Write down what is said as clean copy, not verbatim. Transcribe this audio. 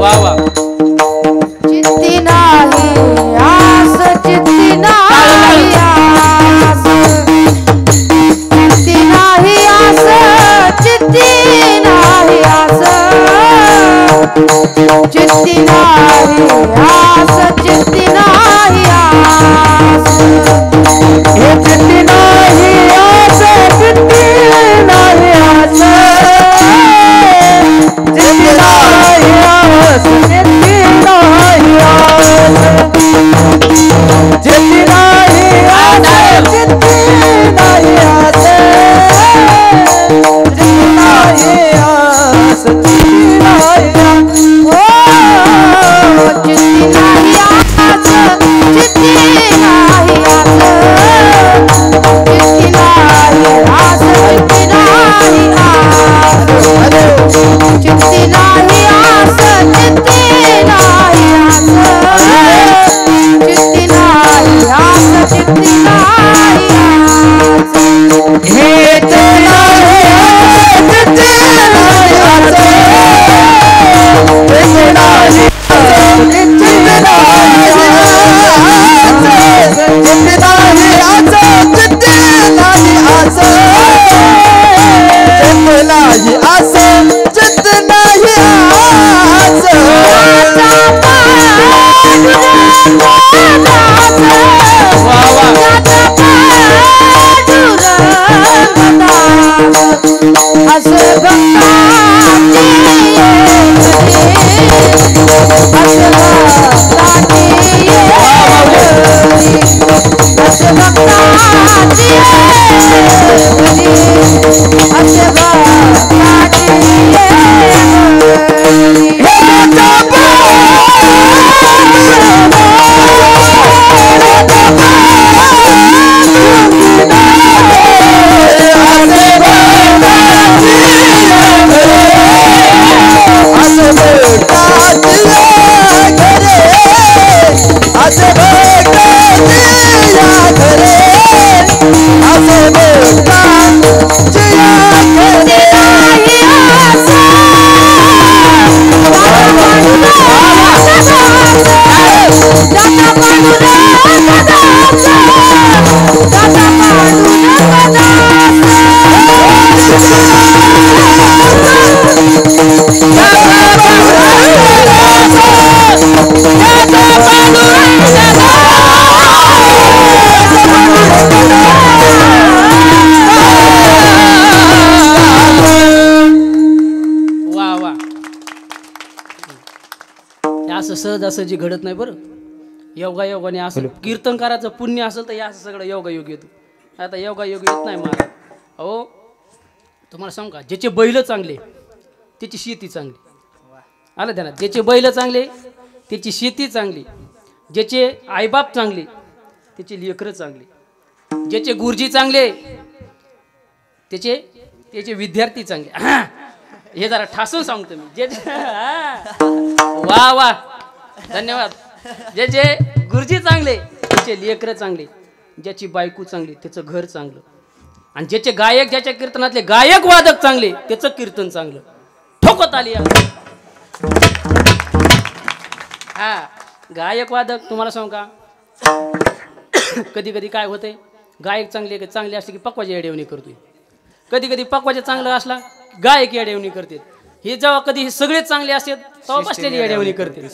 वा वा चित्ती नाही आस चित्ती नाही आस चित्ती नाही आस चित्ती नाही आस चित्ती नाही आस चित्ती नाही आस हे चित्ती नाही आस चित्ती नाही आस चित्ती नाही आस चित्ती नाही आस चित्ती नाही आस चित्ती नाही आस चित्ती नाही आस चित्ती नाही आस ओ चित्ती नाही आस चित्ती नाही आस चित्ती नाही आस चित्ती नाही आस चित्ती नाही आस चित्ती नाही आस चित्ती नाही आस चित्ती नाही आस हे चित्ती नाही आस चित्ती नाही आस चित्ती नाही चित्ती नाही आस चित्ती नाही आस चित्ती नाही आस चित्ती नाही आस चित्ती नाही आस वा वा वा वा असं सहजासहजी घडत नाही बरं. योगायोगाने असं कीर्तनकाराचं पुण्य असेल तर हे असं सगळं योगायोग येतो. आता योगायोग येत नाही मला. अहो तुम्हाला सांगू का, ज्याचे बैल चांगले त्याची शेती चांगली. आलं ध्यानात, ज्याचे बैल चांगले त्याची शेती चांगली, ज्याचे आईबाप चांगले त्याचे लेकरं चांगले, ज्याचे गुरुजी चांगले त्याचे विद्यार्थी चांगले. हे जरा ठासून सांगतो मी. जे वा वा धन्यवाद. ज्याचे गुरुजी चांगले त्याचे लेकरं चांगले, ज्याची बायको चांगली त्याचं घर चांगलं, आणि ज्याचे गायक, ज्याच्या कीर्तनातले गायक वादक चांगले त्याचं कीर्तन चांगलं. ठोकत आली हा गायक वादक. तुम्हाला सांगू का, कधी कधी काय होतंय, गायक चांगले असले की पक्वाच्या येडेवणी करतोय, कधी कधी पक्वाच्या चांगलं असला गायक येडेवणी करते. हे जेव्हा कधी हे सगळे चांगले असतात तेव्हा बसलेली येडेवणी करते.